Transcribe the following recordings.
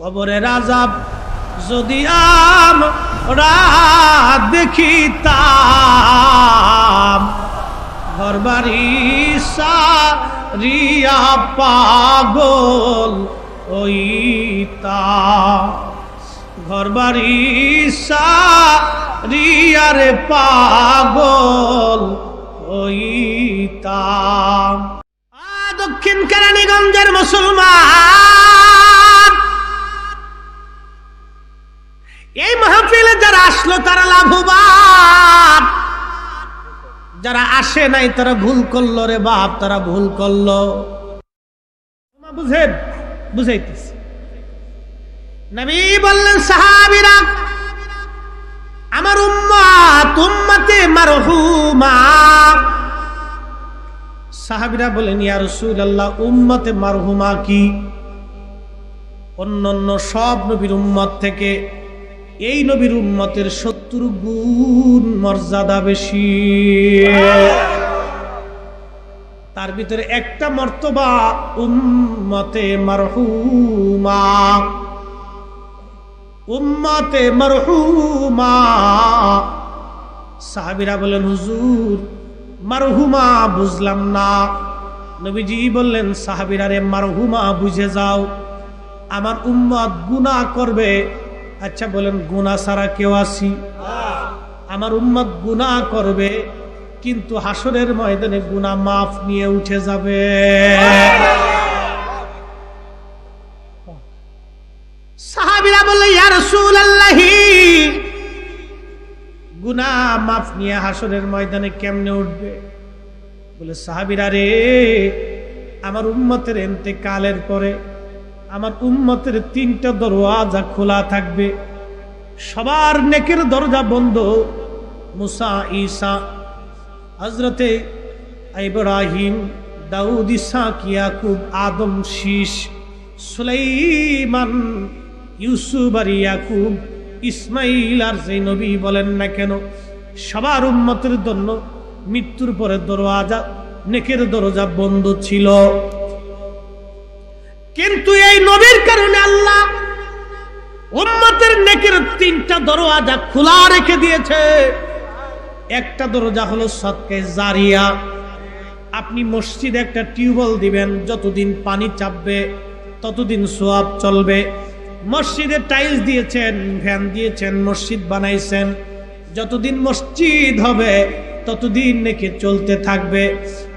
কবরের আযাব যদি আমরা দেখিতাম, ঘরবাড়ি সারিয়া পাগল হইতাম, ঘরবাড়ি সারিয়ারে পাগল হইতাম। দক্ষিণ কেরানীগঞ্জের মুসলমান, এই মাহফিলে যারা আসলো তারা লাভবান, যারা আসে নাই তারা ভুল করলো রে বাপ, তারা ভুল করলো। বুঝেন, বুঝাইতেছি। নবী বললেন সাহাবীরা, আমার উম্মত উম্মতে মারহুমা। সাহাবীরা বলেন, ইয়া রাসূলুল্লাহ, উম্মতে মারহুমা কি? অন্যান্য সব নবীর উম্মত থেকে এই নবীর উম্মতের 70 গুণ মর্যাদা বেশি। তার ভিতরে একটা মর্তবা উম্মতে মারহুমা, উম্মতে মারহুমা। সাহাবীরা বলেন, হুজুর মারহুমা বুঝলাম না। নবীজি বললেন, সাহাবীরা রে, মারহুমা বুঝে যাও, আমার উম্মত গুনাহ করবে। আচ্ছা বলেন, গুনাহ ছাড়া কেউ আছি? আমার উম্মত গুনাহ করবে, কিন্তু হাসরের ময়দানে গুনাহ মাফ নিয়ে উঠে যাবে। সাহাবীরা বলে, ইয়া রাসূলুল্লাহ, গুনাহ মাফ নিয়ে হাসরের ময়দানে কেমনে উঠবে? বলে, সাহাবীরা রে, আমার উম্মতের ইন্তেকালের পরে আমার উম্মতের 3টা দরওয়াজা খোলা থাকবে, সবার নেকের দরজা বন্ধ। মুসা, ঈসা, হযরতে ইব্রাহিম, দাউদ, ইসহাক, ইয়াকুব, আদম, শীষ, সুলাইমান, ইউসুফ আর ইয়াকুব, ইসমাইল আর যে নবী বলেন না কেন, সবার উম্মতের জন্য মৃত্যুর পরে দরওয়াজা, নেকের দরজা বন্ধ ছিল। কিন্তু এই নবীর কারণে আল্লাহ উম্মতের নেকের 3টা দরওয়াজা খোলা রেখে দিয়েছে। একটা দরজা হলো সদকায়ে জারিয়া। আপনি মসজিদে একটা টিউবওয়েল দিবেন, যতদিন পানি চাপবে ততদিন সওয়াব চলবে। মসজিদে টাইলস দিয়েছেন, ফ্যান দিয়েছেন, মসজিদ বানাইছেন, যতদিন মসজিদ হবে ততদিন নেকি চলতে থাকবে।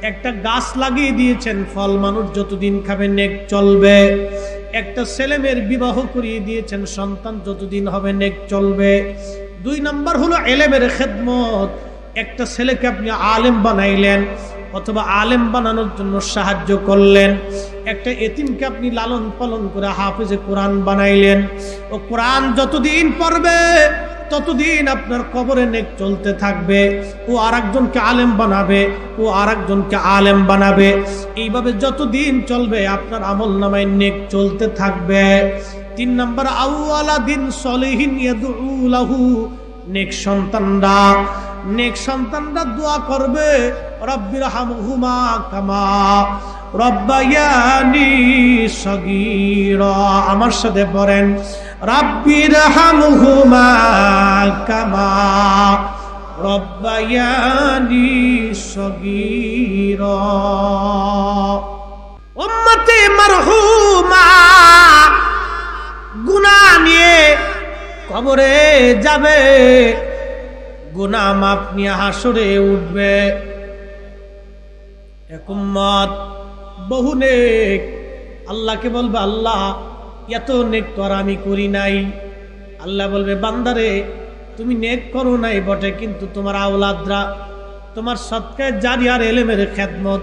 একটা গাছ লাগিয়ে দিয়েছেন, ফল মানুষ যতদিন খাবে নেক চলবে। একটা ছেলে মেয়ের বিবাহ করিয়ে দিয়েছেন, সন্তান যতদিন হবে নেক চলবে। 2 নম্বর হলো ইলমের খেদমত। একটা ছেলেকে আপনি আলেম বানাইলেন অথবা আলেম বানানোর জন্য সাহায্য করলেন। একটা এতিমকে আপনি লালন পালন করে হাফেজে কোরআন বানাইলেন। ও কোরআন যতদিন পড়বে ততদিন আপনার কবরে নেক চলতে থাকবে। ও আরেকজনকে আলেম বানাবে, ও আরেকজনকে আলেম বানাবে। এইভাবে যতদিন চলবে আপনার আমলনামায় নেক চলতে থাকবে। 3 নম্বর, আউয়ালাদিন সলিহিন ইয়াদউ লাহু। নেক সন্তানরা দোয়া করবে, রব্বিরহামহুমা কামা রব্বায়ানি সগীরা। আমার সাথে পড়েন, রব্বিরহামহুমা কামা রব্বায়ানি সগীরা। উম্মতে মারহুমা গুনাহ নিয়ে কবরে যাবে, গুনাহ মাফ নিয়ে হাসরে উঠবে। এক উম্মত বহু নেক, আল্লাহকে বলবে, আল্লাহ এত নেক তো আর আমি করি নাই। আল্লাহ বলবে, বান্দারে তুমি নেক করো নাই বটে, কিন্তু তোমার আওলাদরা তোমার সদকায়ে জারিয়ার ইলমের খেদমত,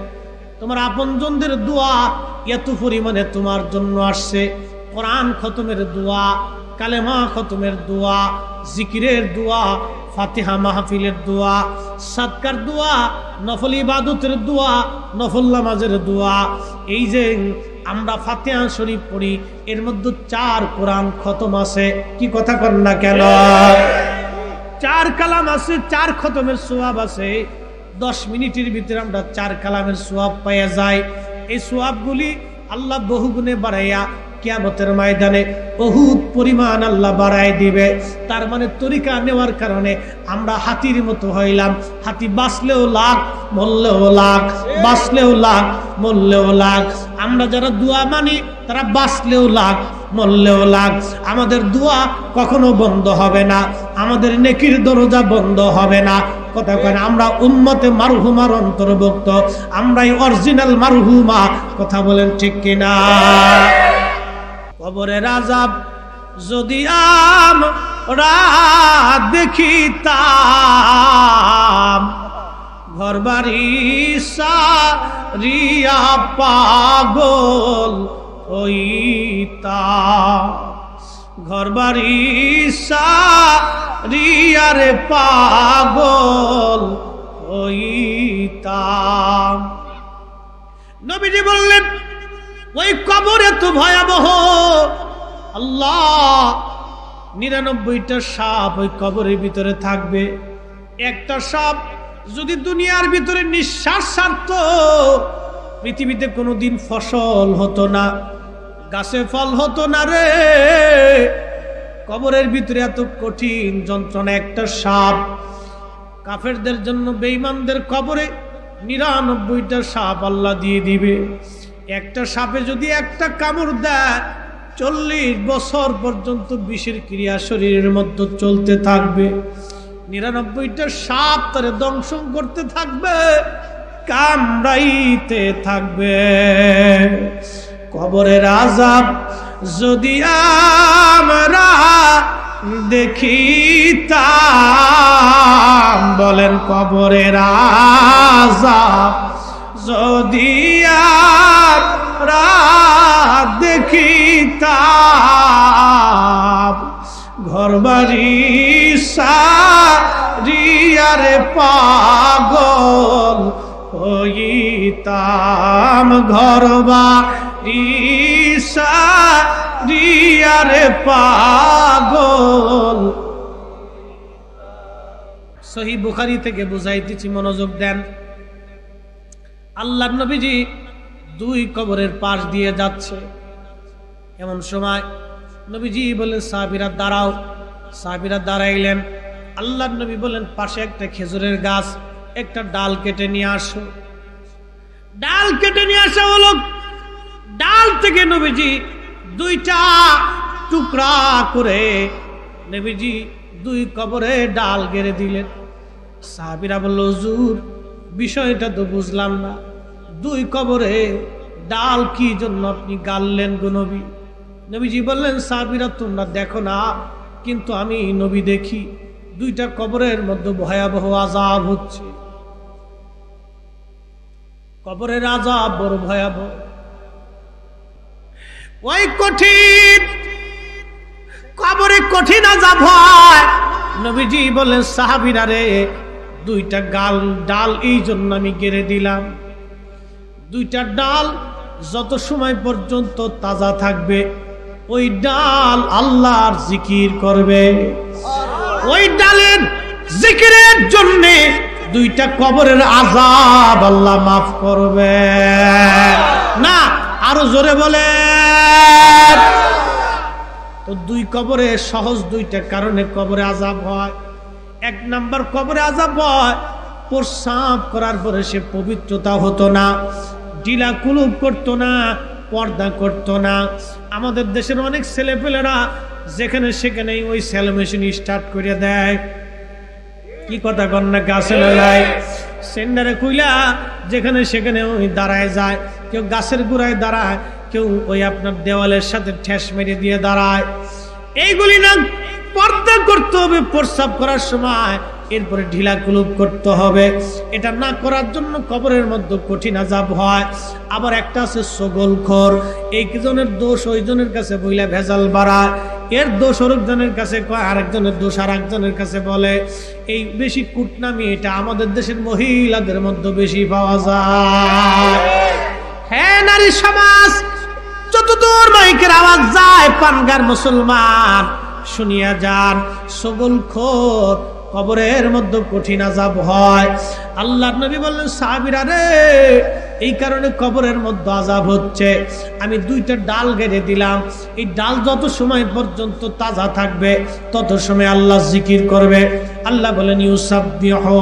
তোমার আপনজনদের দোয়া এত পরিমাণে তোমার জন্য আসছে। কোরআন খতমের দোয়া, কালেমা খতমের দোয়া, জিকিরের দোয়া, ফাতিহা মাহফিলের দোয়া, সাদকার দোয়া, নফল ইবাদতের দোয়া, নফল নামাজের দোয়া। এই যে আমরা ফাতিহা শরীফ পড়ি, এর মধ্যে 4 কোরআন খতম আছে। কি কথা কন না কেন? 4 কালাম আছে, 4 খতমের সওয়াব আছে। 10 মিনিটের ভিতরে আমরা 4 কালামের সওয়াব পাওয়া যায়। এই সওয়াবগুলি আল্লাহ বহুগুণে বাড়াইয়া কিয়ামতের ময়দানে বহুত পরিমাণ আল্লাহ বাড়ায় দিবে। তার মানে তরিকা নেওয়ার কারণে আমরা হাতির মতো হইলাম। হাতি বাঁচলেও লাখ, মরলেও লাখ, বাঁচলেও লাখ, মরলেও লাখ। আমরা যারা দোয়া মানি তারা বাঁচলেও লাখ, মরলেও লাখ। আমাদের দোয়া কখনো বন্ধ হবে না, আমাদের নেকির দরজা বন্ধ হবে না। কথা কেন? আমরা উম্মতে মারহুমার অন্তর্ভুক্ত, আমরাই অরিজিনাল মারহুমা। কথা বলেন ঠিক কিনা? কবরের আযাব যদি আমরা দেখিতাম, ঘরবাড়ি সারিয়া পাগল হইতাম, ঘরবাড়ি সারিয়ারে পাগল হইতাম। নবীজি বললেন ওই কবর এত ভয়াবহ, আল্লাহ 99টা সাপ ওই কবরের ভিতরে থাকবে। একটা সাপ যদি দুনিয়ার ভিতরে নিঃশ্বাস ছাড়ত, পৃথিবীতে কোনোদিন ফসল হতো না, গাছে ফল হতো না রে। কবরের ভিতরে এত কঠিন যন্ত্রণা একটা সাপ। কাফেরদের জন্য, বেঈমানদের কবরে 99টা সাপ আল্লাহ দিয়ে দিবে। একটা সাপে যদি একটা কামড় দেয়, 40 বছর পর্যন্ত বিষের ক্রিয়া শরীরের মধ্যে চলতে থাকবে। 99টা সাপ তারে দংশন করতে থাকবে, কামড়াইতে থাকবে। কবরের আযাব যদি আমরা দেখিতাম, বলেন কবরের আযাব যদি আমরা দেখিতাম, ঘরবাড়ি সারিয়ারে পাগল হইতাম, ঘরবাড়ি সারিয়ারে পাগল। সহিহ বুখারী থেকে বুঝাইতেছি, মনোযোগ দেন। আল্লাহর নবীজি 2 কবরের পাশ দিয়ে যাচ্ছে। এমন সময় নবীজি বললেন সাহাবীরা দাঁড়াও। সাহাবীরা দাঁড়াইলেন। আল্লাহর নবী বললেন পাশে একটা খেজুরের গাছ, একটা ডাল কেটে নিয়ে আসো। ডাল কেটে নিয়ে আসা হলো। ডাল থেকে নবীজি 2টা টুকরা করে নবীজি 2 কবরে ডাল গেড়ে দিলেন। সাহাবীরা বলল হুজুর বিষয়টা তো বুঝলাম না, 2 কবরে ডাল কি জন্য আপনি গাড়লেন গো নবী? নবীজি বললেন সাহাবীরা তোমরা দেখো না, কিন্তু আমি নবী দেখি 2টা কবরের মধ্যে ভয়াবহ আযাব হচ্ছে। কবরের আযাব বড় ভয়াবহ। ওই কঠিন কবরে কঠিন আযাব হয়। নবীজি বললেন সাহাবীরা রে 2টা ডাল এই জন্য আমি গেড়ে দিলাম। 2টা ডাল যত সময় পর্যন্ত তাজা থাকবে, ওই ডাল আল্লাহর জিকির করবে। ওই ডালের জিকিরের জন্য 2টা কবরের আযাব আল্লাহ মাফ করবে না। আরো জোরে বলে। তো 2 কবরে সহজ 2টা কারণে কবরে আযাব হয়। 1 নাম্বার কবরে আযাব হয় প্রস্রাব করার পরে সে পবিত্রতা হতো না, ঢিলা কুলুপ করতো না, পর্দা করতো না। আমাদের দেশের অনেক ছেলেপেলেরা যেখানে সেখানে ওই সেলো মেশিন স্টার্ট করে দেয়। কি কথা কন না? গাছের বেলায় সেন্ডারে কইলা যেখানে সেখানে ওই দাঁড়ায় যায়। কেউ গাছের গোড়ায় দাঁড়ায়, কেউ ওই আপনার দেওয়ালের সাথে ঠেস মেরে দিয়ে দাঁড়ায়। এইগুলি না পর্দা করতে হবে প্রস্রাব করার সময়, এরপরে ঢিলা কুলুপ করতে হবে। এটা না করার জন্য কবরের মধ্যে কঠিন আযাব হয়। আবার একটা আছে সগলখোর। একজনের দোষ ওইজনের কাছে বইলা ভেজাল বাড়ায়, এর দোষ আরেকজনের কাছে কয়, আরেকজনের দোষ আরেকজনের কাছে বলে। এই বেশি কুটনামি এটা আমাদের দেশের মহিলাদের মধ্যে বেশি পাওয়া যায়। হ্যাঁ নারী সমাজ, যতদূর মাইকের আওয়াজ যায় পানগার মুসলমান শুনিয়া যান। সগলখোর কবরের মধ্যে কঠিন আযাব হয়। আল্লাহর নবী বললেন, সাহাবীরা রে, এই কারণে কবরের মধ্যে আযাব হচ্ছে। আমি দুইটা ডাল গেড়ে দিলাম, এই ডাল যত সময় পর্যন্ত তাজা থাকবে তত সময় আল্লাহ জিকির করবে। আল্লাহ বলেন, ইউসাব্বিহু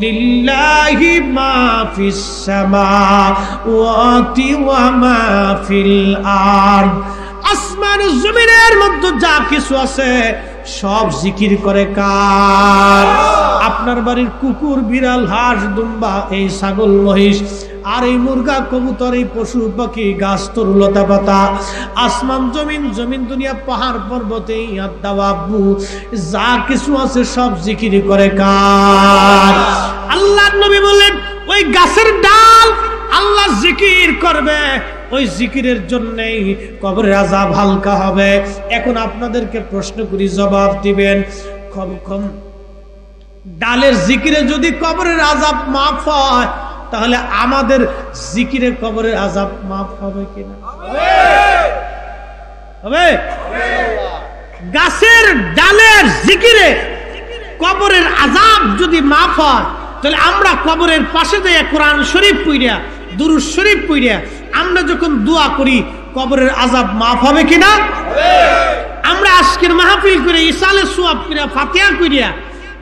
লিল্লাহি মা ফিস সামাওয়াতি ওয়া মা ফিল আরদ। আসমান ও জমিনের মধ্যে যা কিছু আছে সব জিকির করে কার? আপনার বাড়ির কুকুর, বিড়াল, হাঁস, দুম্বা, এই ছাগল, মহিষ, আর এই মুরগা, কবুতর, এই পশু পাখি, গাছ, তরুলতা পাতা, আসমান, জমিন, জমিন দুনিয়া, পাহাড় পর্বত, এই দাবাবু যা কিছু আছে সব জিকির করে কার? আল্লাহর নবী বললেন, ওই গাছের ডাল আল্লাহ জিকির করবে, ওই জিকিরের জন্যই কবরের আযাব হালকা হবে। এখন আপনাদেরকে প্রশ্ন করি, জবাব দিবেন। ডালের জিকিরে যদি কবরের আযাব মাফ হয়, তাহলে আমাদের জিকিরে কবরের আযাব মাফ হবে কিনা? হবে। গাছের ডালের জিকিরে কবরের আযাব যদি মাফ হয়, তাহলে আমরা কবরের পাশে যাইয়া কোরআন শরীফ পড়িয়া, দুরূদ শরীফ পড়িয়া আমরা যখন দোয়া করি, কবরের আযাব মাফ হবে কিনা? আমরা আজকের মাহফিল করে, ইসালে সুয়াব করিয়া, ফাতিহা করিয়া,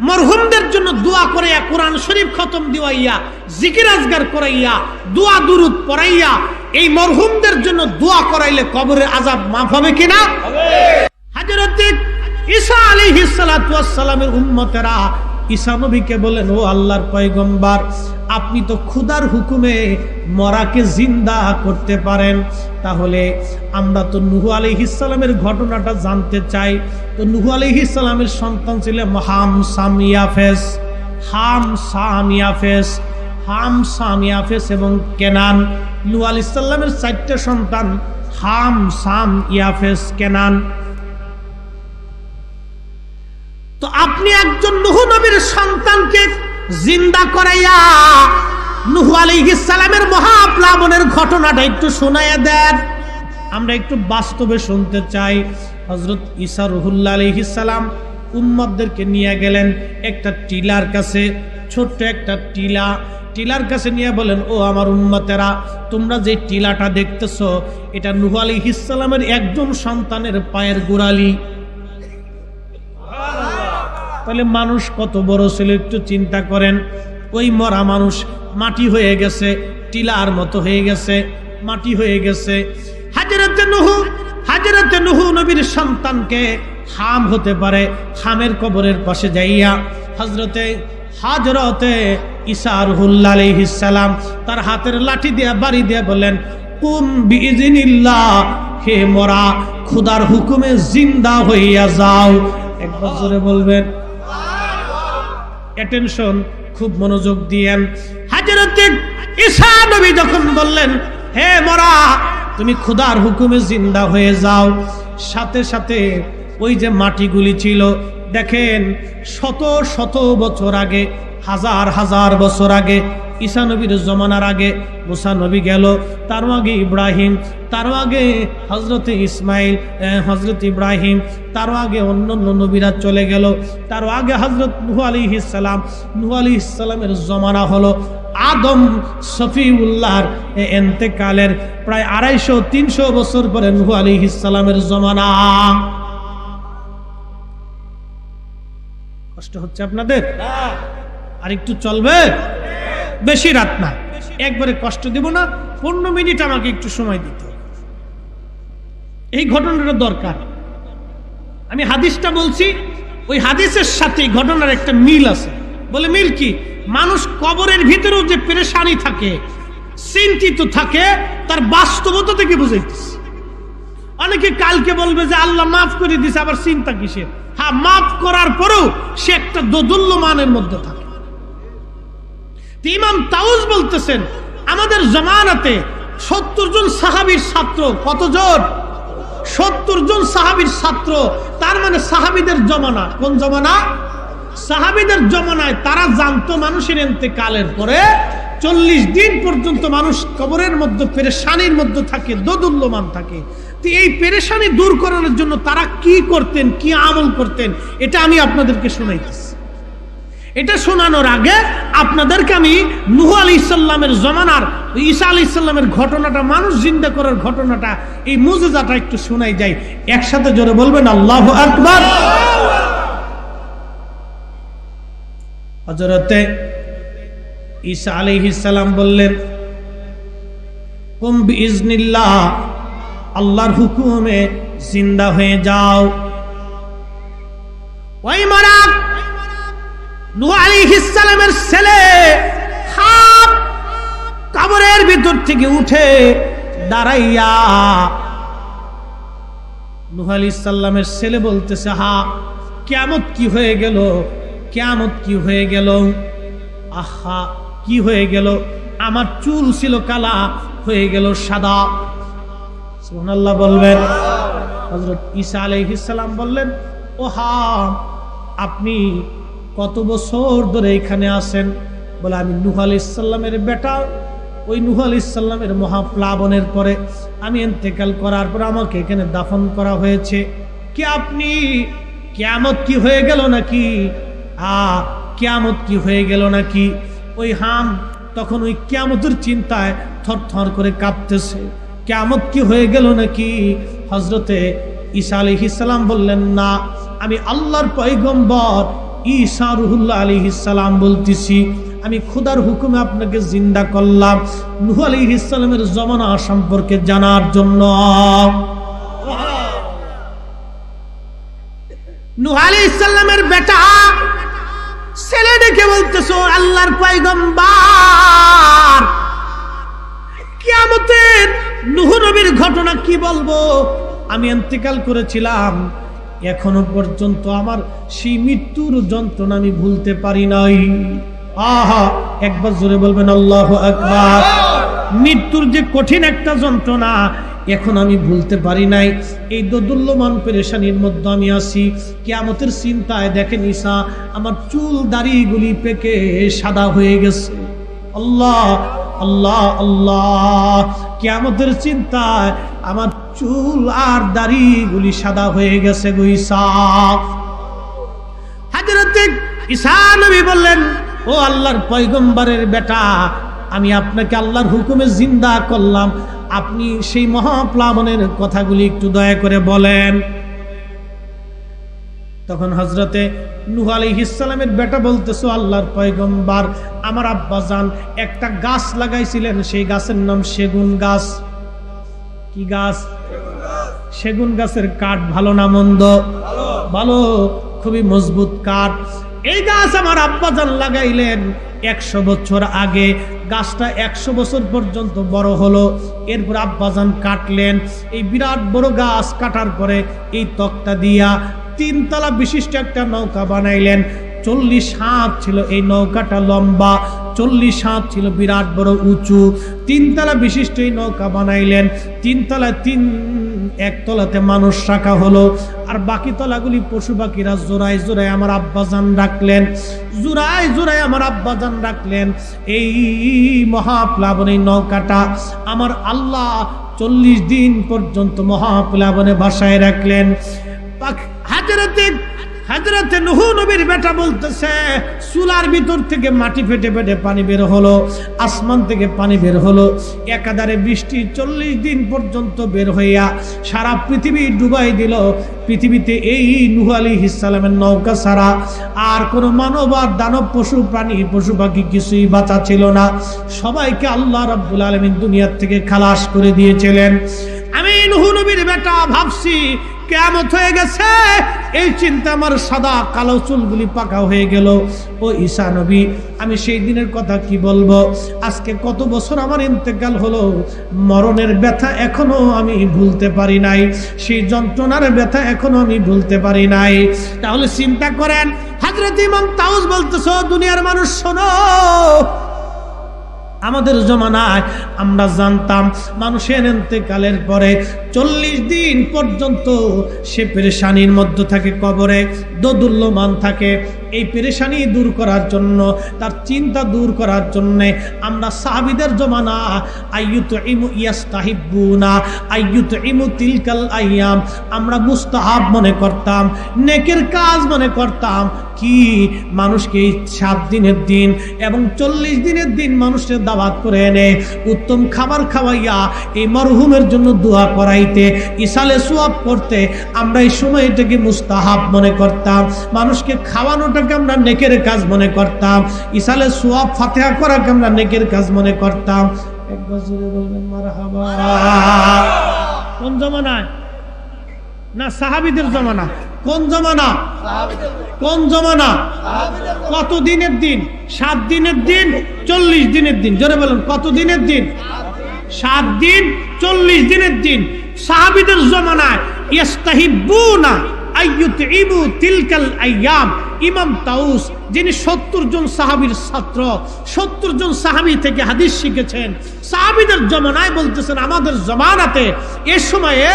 মরহুমদের জন্য দোয়া করাইয়া, কোরআন শরীফ খতম দিওয়াইয়া, জিকির আজগার করাইয়া, দোয়া দুরূদ পড়াইয়া, এই মরহুমদের জন্য দোয়া করাইলে কবরের আযাব মাফ হবে কিনা? হযরত ঈসা আলাইহিস সালাতু ওয়াস সালামের উম্মতেরা ঈসা নবীকে বলেন, ও আল্লাহর পয়গম্বর, আপনি তো খোদার হুকুমে মরাকে জিন্দা করতে পারেন, তাহলে আমরা তো নূহ আলাইহিস সালামের ঘটনাটা জানতে চাই। তো নূহ আলাইহিস সালামের সন্তান ছিলেন হাম, সাম, ইয়াফেস। হাম, সাম, ইয়াফেস, হাম, সাম, ইয়াফেস এবং কেনান। নূহ আলাইহিস সালামের 4টা সন্তান, হাম, সাম, ইয়াফেস, কেনান। তো আপনি একজন নূহ নবীর সন্তানকে জিন্দা করাইয়া নূহ আলাইহিস সালামের মহাপ্লাবনের ঘটনাটা একটু শোনায়া দেন, আমরা একটু বাস্তবে শুনতে চাই। হযরত ঈসা রুহুল্লাহ আলাইহিস সালাম উম্মতদেরকে নিয়ে গেলেন একটা টিলার কাছে, ছোট্ট একটা টিলার কাছে নিয়ে বলেন, ও আমার উম্মতেরা, তোমরা যে টিলাটা দেখতেছো, এটা নূহ আলাইহিস সালামের একজন সন্তানের পায়ের গোড়ালি। তাহলে মানুষ কত বড় ছিল একটু চিন্তা করেন। ওই মরা মানুষ মাটি হয়ে গেছে, টিলার মতো হয়ে গেছে, মাটি হয়ে গেছে। হাজরতে নূহ নবীর সন্তানকে হাম হতে পারে, হামের কবরের পাশে যাইয়া হযরতে ঈসা রুহুল্লাহ আলাইহিস সালাম তার হাতের লাঠি দিয়া বাড়ি দিয়া বলেন, কুম বিইযনিল্লাহ, হে মরা, খোদার হুকুমে জিন্দা হইয়া যাও। একবার জোরে বলবেন। অ্যাটেনশন, খুব মনোযোগ দিয়েন। হযরতে ঈসা নবী যখন বললেন, হে মরা, তুমি খোদার হুকুমে জিন্দা হয়ে যাও, সাথে সাথে ওই যে মাটিগুলি ছিল, দেখেন শত শত বছর আগে, হাজার হাজার বছর আগে, ঈসা নবীর জমানার আগে মুসা নবী গেল, তার আগে ইব্রাহিম, তার আগে হযরতে ইসমাইল, হযরত ইব্রাহিম, তার আগে অন্যান্য নবীরা চলে গেল, তার আগে হযরত নূহ আলাইহিস সালাম। নূহ আলাইহিস সালামের জমানা হলো আদম সফিউল্লাহর ইন্তেকালের প্রায় 250-300 বছর পরে নূহ আলাইহিস সালামের জমানা। কষ্ট হচ্ছে আপনাদের? আর একটু চলবে, বেশি রাত না, একবারে কষ্ট দেব না, 15 মিনিট আমাকে একটু সময় দিতে। এই ঘটনাটা দরকার। আমি হাদিসটা বলছি, ওই হাদিসের সাথে ঘটনার একটা মিল আছে। বলে মিল কি? মানুষ কবরের ভিতরেও যে পেরেশানি থাকে, চিন্তিত থাকে, তার বাস্তবতা থেকে বুঝাইতেছে। অনেকে কালকে বলবে যে আল্লাহ মাফ করে দিছে, আবার চিন্তা কিসের? হ্যাঁ, মাফ করার পরেও সে একটা দোদুল্যমানের মধ্যে থাকে। ইমাম তাউস বলতেছেন, আমাদের জামানাতে 70 জন সাহাবীর ছাত্র। কতজন? 70 জন সাহাবীর ছাত্র। তার মানে সাহাবীদের জমানা। কোন জমানা? সাহাবীদের জমানায় তারা জানতো মানুষের ইন্তেকালের পরে 40 দিন পর্যন্ত মানুষ কবরের মধ্যে পেরেশানির মধ্যে থাকে, দোদুল্যমান থাকে। তো এই পেরেশানি দূর করানোর জন্য তারা কি করতেন, কি আমল করতেন, এটা আমি আপনাদেরকে শোনাইতেছি। এটা শোনানোর আগে আপনাদেরকে আমি নূহ আলাইহিস সালামের জমানার ঈসা আলাইহিস সালামের ঘটনাটা, মানুষ জিন্দা করার ঘটনাটা, এই মুজিজাটা একটু শোনাই যাই। একসাথে জোরে বলবেন আল্লাহু আকবার। হযরতে ঈসা আলাইহিস সালাম বললেন, কুম বিইজনিল্লাহ, আল্লাহর হুকুমে জিন্দা হয়ে যাও। ওই মারা নূহ আলাইহিস সালামের ছেলে হাম কবরের ভিতর থেকে উঠে দাঁড়াইয়া নূহ আলাইহিস সালামের ছেলে বলতেছে, হা কিয়ামত কি হয়ে গেল, কিয়ামত কি হয়ে গেল, আহা কি হয়ে গেল, আমার চুল ছিল কালা হয়ে গেল সাদা। সুবহানাল্লাহ বলবেন। হযরত ঈসা আলাইহিস সালাম বললেন, ও হাম আপনি কত বছর ধরে এখানে আছেন? বলে, আমি নূহ আলাইহিস সালামের বেটা। ওই নূহ আলাইহিস সালামের মহাপ্লাবনের পরে আমি ইন্তেকাল করার পর আমাকে এখানে দাফন করা হয়েছে। কি আপনি কিয়ামত কি হয়ে গেল নাকি? কিয়ামত কি হয়ে গেল নাকি? ওই হাম তখন ওই কিয়ামতের চিন্তায় থরথর করে কাঁপতেছে। কিয়ামত কি হয়ে গেল নাকি? হযরতে ঈসা আলাইহিস সালাম বললেন, না, আমি আল্লাহর পয়গম্বর ঈসা রুহুল্লাহ আলাইহিস সালাম বলতেছি, আমি খোদার হুকুমে আপনাকে জিন্দা করলাম নূহ আলাইহিস সালামের জমানা সম্পর্কে জানার জন্য। নূহ আলাইহিস সালামের বেটা ছেলে ডেকে বলতেছো, আল্লাহর পয়গম্বর কিয়ামতের নূহ নবীর ঘটনা কি বলবো? আমি ইন্তেকাল করেছিলাম, এখনো পর্যন্ত আমার সেই মৃত্যুর যন্ত্রণা আমি ভুলতে পারি নাই। আহা, একবার জোরে বলবেন আল্লাহু আকবার। মৃত্যুর যে কঠিন একটা যন্ত্রণা এখন আমি ভুলতে পারি নাই। এই দোদুল্যমান পেরেশানির মধ্যে আমি আছি। কিয়ামতের চিন্তায় দেখেন ঈসা আমার চুল দাড়িগুলি পেকে সাদা হয়ে গেছে। আল্লাহ আল্লাহ আল্লাহ, কিয়ামতের চিন্তায় আমার চুল আর দাড়িগুলি সাদা হয়ে গেছে গো ঈসা। হযরত ঈসা নবী বললেন, ও আল্লাহর পয়গম্বরের বেটা, আমি আপনাকে আল্লাহর হুকুমে জিন্দা করলাম, আপনি সেই মহাপ্লাবনের কথাগুলি একটু দয়া করে বলেন। তখন হযরতে নূহ আলাইহিস সালামের বেটা বলতেছো, আল্লাহর পয়গম্বর আমার আব্বাজান একটা গাছ লাগাইছিলেন, সেই গাছের নাম সেগুন গাছ। কি গাছ? সেগুন গাছের কাঠ ভালো না মন্দ? ভালো, খুবই মজবুত কাঠ। এই গাছ আমার আব্বাজান লাগাইলেন 100 বছর আগে। গাছটা 100 বছর পর্যন্ত বড় হলো। এরপর আব্বাজান কাটলেন। এই বিরাট বড় গাছ কাটার পরে এই তক্তা দিয়া 3 তলা বিশিষ্ট একটা নৌকা বানাইলেন। 40 হাত ছিল এই নৌকাটা লম্বা, 40 হাত ছিল বিরাট বড় উঁচু। 3 তলা বিশিষ্ট এই নৌকা বানাইলেন। 3 তলায় এক তলাতে মানুষ রাখা হলো, আর বাকি তলাগুলি পশু পাখিরা জোড়ায় জোড়ায় আমার আব্বাজান রাখলেন। জোড়ায় জোড়ায় আমার আব্বাজান রাখলেন। এই মহাপ্লাবনে নৌকাটা আমার আল্লাহ 40 দিন পর্যন্ত মহাপ্লাবনে ভাসায় রাখলেন। হযরতে নূহ নবীর বেটা বলতেছে, চুলার ভিতর থেকে মাটি ফেটে ফেটে পানি বের হলো, আসমান থেকে পানি বের হলো, একাধারে বৃষ্টি 40 দিন পর্যন্ত বের হইয়া সারা পৃথিবী ডুবাই দিল। পৃথিবীতে এই নূহ আলাইহিস সালামের নৌকা ছাড়া আর কোনো মানব আর দানব, পশু প্রাণী, পশু পাখি কিছুই বাঁচা ছিল না। সবাইকে আল্লাহ রাব্বুল আলামিন দুনিয়ার থেকে খালাস করে দিয়েছিলেন। আমি নূহ নবীর বেটা ভাবছি কিয়ামত হয়ে গেছে, এই চিন্তা আমার সাদা কালো চুলগুলি পাকা হয়ে গেল। ও ঈসা নবী, আমি সেই দিনের কথা কি বলবো? আজকে কত বছর আমার ইন্তেকাল হলো, মরণের ব্যথা এখনো আমি ভুলতে পারি নাই, সেই যন্ত্রণার ব্যথা এখনো আমি ভুলতে পারি নাই। তাহলে চিন্তা করেন, হযরত ইমাম তাউস বলতেছো, দুনিয়ার মানুষ শোনো, আমাদের জমানায় আমরা জানতাম মানুষের ইন্তেকালের পরে 40 দিন পর্যন্ত সে পেরেশানির মধ্যে থাকে, কবরে দোদুল্যমান থাকে। এই পেরেশানি দূর করার জন্য, তার চিন্তা দূর করার জন্যে আমরা সাহাবীদের জমানা আইয়ুতইমু ইয়াস্তাহিবুনা আইয়ুতইমু তিলকাল আইয়াম আমরা মুস্তাহাব মনে করতাম, নেকের কাজ মনে করতাম। কি মানুষকে 7 দিনের দিন এবং 40 দিনের দিন মানুষের দাওয়াত করে এনে উত্তম খাবার খাওয়াইয়া এই মরহুমের জন্য দোয়া করাইতে, ইসালে সওয়াব করতে আমরা এই সময়টাকে মুস্তাহাব মনে করতাম। মানুষকে খাওয়ানোটাকে আমরা নেকের কাজ মনে করতাম, ইসালে সওয়াব ফাতিহা করাকে আমরা নেকের কাজ মনে করতাম। একবার জোরে বলবেন মারহাবা। কোন জমানায়? না সাহাবীদের জমানা। কোন জমানা? কোন জমানা? কত দিনের দিন? 7 দিনের দিন, 40 দিনের দিন। জোরে বলুন, কত দিনের দিন? 7 দিন 40 দিনের দিন। সাহাবীদের জমানায় ইস্তাহিবুনা আইয়ুতইমু তিলকাল আইয়াম। ইমাম তাউস, যিনি 70 জন সাহাবীর ছাত্র, 70 জন সাহাবী থেকে হাদিস শিখেছেন, সাহাবীদের জমানায় বলতেছেন আমাদের জমানাতে এ সময়ে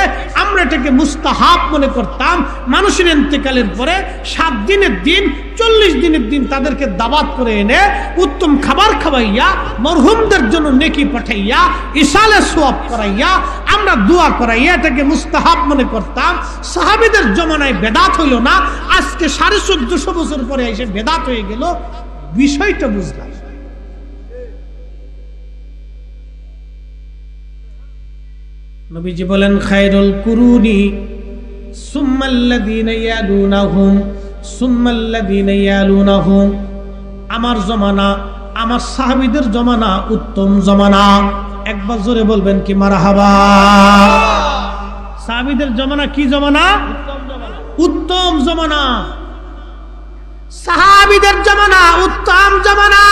আমরা এটাকে মুস্তাহাব মনে করতাম। মানুষের ইন্তেকালের পরে 7 দিনের দিন, 40 দিনের দিন তাদেরকে দাওয়াত করে এনে উত্তম খাবার খাওয়াইয়া মরহুমদের জন্য নেকি পাঠাইয়া ইসালে সওয়াব করাইয়া আমরা দোয়া করাইয়া এটাকে মুস্তাহাব মনে করতাম। সাহাবীদের জমানায় বেদাত হইল না, আজকে 1450 বছর পরে এসে বেদাত হয়ে গেল। বিষয়টা বুঝলাম। নবীজি বলেন খায়রুল কুরুনি সুম্মাল্লাযীনা ইয়ালুনাহুম সুম্মাল্লাযীনা ইয়ালুনাহুম। আমার জমানা, আমার সাহাবীদের জমানা উত্তম জমানা। একবার জোরে বলবেন কি মারহাবা। সাহাবীদের জমানা কি জমানা? উত্তম জমানা। সাহাবীদের জমানা উত্তম জমানা।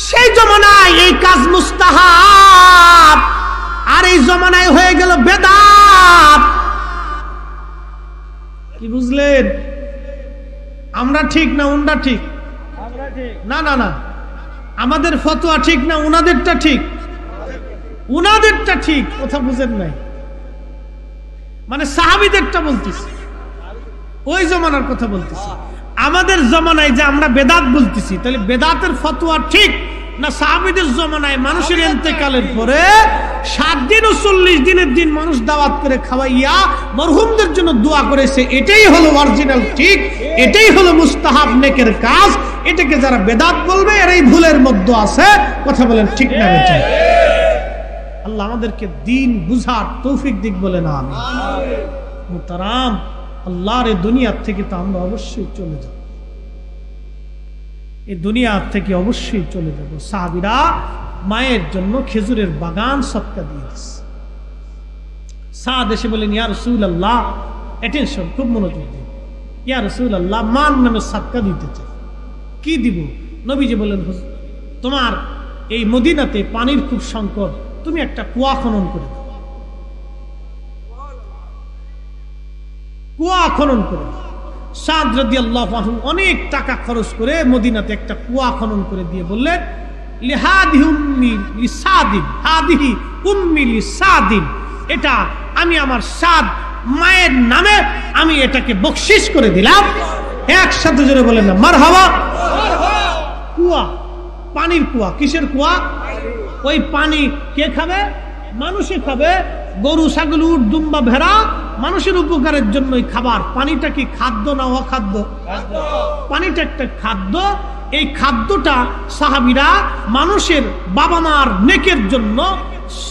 সেই জমানায় এই কাজ মুস্তাহাব, আর এই জমানায় হয়ে গেল বেদাত। কি বুঝলেন? আমরা ঠিক না উনরা ঠিক? না না না, আমাদের ফতোয়া ঠিক না উনাদেরটা ঠিক? উনাদেরটা ঠিক। কথা বুঝেন নাই? মানে সাহাবীদেরটা বলতেছি, ওই জমানার কথা বলতেছি। আমাদের জমানায় যে আমরা বেদাত বলতেছি, তাহলে বেদাতের ফতোয়া ঠিক না সাহাবীদের জমানায় মানুষের ইন্তেকালের পরে 7 দিন ও 40 দিনের দিন মানুষ দাওয়াত করে খাওয়াইয়া মরহুমদের জন্য দোয়া করেছে, এটাই হলো অরিজিনাল ঠিক, এটাই হলো মুস্তাহাব নেকের কাজ। এটাকে যারা বেদাত বলবে এরাই ভুলের মধ্যে আছে। কথা বলেন ঠিক না বেঠিক? আল্লাহ আমাদেরকে দ্বীন বুঝার তৌফিক দিক বলেন আমিন। মুহতারাম, আল্লাহর এই দুনিয়া থেকে তো আমরা অবশ্যই চলে যাব, এই দুনিয়া থেকে অবশ্যই চলে যাব। সাহাবীরা মায়ের জন্য খেজুরের বাগান সদকা দিয়ে দিয়েছে। সাদ এসে বলেন ইয়া রাসূলুল্লাহ, অ্যাটেনশন, খুব মনোযোগ দিন। ইয়া রাসূলুল্লাহ, মান নামে সদকা দিতে চাই, কি দিব? নবীজি বলেন তোমার এই মদিনাতে পানির খুব সংকট, তুমি একটা কুয়া খনন করে দাও। কুয়া খনন করে সাদ রাদিয়াল্লাহু আনহু অনেক টাকা খরচ করে মদিনাতে একটা কুয়া খনন করে দিয়ে বললেন লিহাদিহি উম্মি লিসাদিন, হাদিহি উম্মি লিসাদিন, এটা আমি আমার সাদ মায়ের নামে আমি এটাকে বকশিশ করে দিলাম। একসাথে জোরে বলেন না মারহাবা। কুয়া, পানির কুয়া। কিসের কুয়া? ওই পানি কে খাবে? মানুষে খাবে। গরু, ছাগল, উট, দুম্বা, ভেড়া মানুষের উপকারের জন্যই খাবার। পানিটা কি খাদ্য না অখাদ্য? পানিটা একটা খাদ্য। এই খাদ্যটা সাহাবীরা মানুষের বাবা মার নেকের জন্য,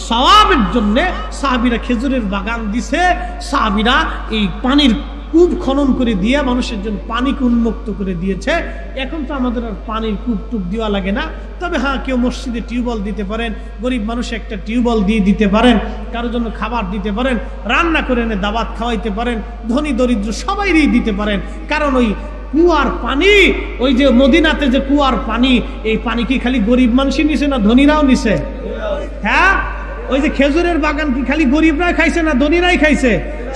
সওয়াবের জন্য সাহাবীরা খেজুরের বাগান দিছে। সাহাবীরা এই পানির কূপ খনন করে দিয়ে মানুষের জন্য পানিকে উন্মুক্ত করে দিয়েছে। এখন তো আমাদের আর পানির কূপ টুপ দেওয়া লাগে না। তবে হ্যাঁ, কেউ মসজিদে টিউবওয়েল দিতে পারেন, গরিব মানুষ একটা টিউবওয়েল দিয়ে দিতে পারেন, কারোর জন্য খাবার দিতে পারেন, রান্না করে এনে দাওয়াত খাওয়াইতে পারেন, ধনী দরিদ্র সবাইরই দিতে পারেন। কারণ ওই কুয়ার পানি, ওই যে মদিনাতে যে কুয়ার পানি, এই পানি কি খালি গরিব মানুষই নিছে না ধনীরাও নিছে? হ্যাঁ, ওই যে খেজুরের বাগান কি খালি গরিবরা খাইছে না ধনীরাই খাইছে?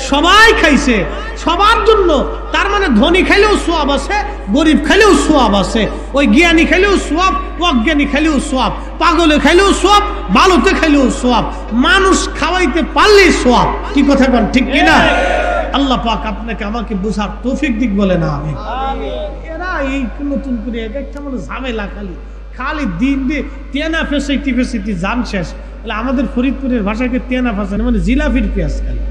সবাই খাইছে, সবার জন্য। তার মানে ধনী খাইলেও সোয়াব আছে, গরিব খাইলেও সোয়াব আছে, ওই জ্ঞানী খাইলেও সোয়াব, অজ্ঞানী খাইলেও সোয়াব, পাগলে খাইলেও সোয়াব, বালুতে খাইলেও সোয়াব, মানুষ খাওয়াইতে পারলেই সোয়াব। কি কথা বল, ঠিক কিনা? আল্লাহ পাক আপনাকে আমাকে বুঝার তৌফিক দিক বলে না আমি। এরা এই নতুন করে একটা মানে ঝামেলা, খালি দিন দিয়ে তেনা ফেসাইতে ফেসাইতে জান শেষ। আমাদের ফরিদপুরের ভাষাকে তেনা ফাঁসানো মানে জিলাপির পেঁয়াজ খালি।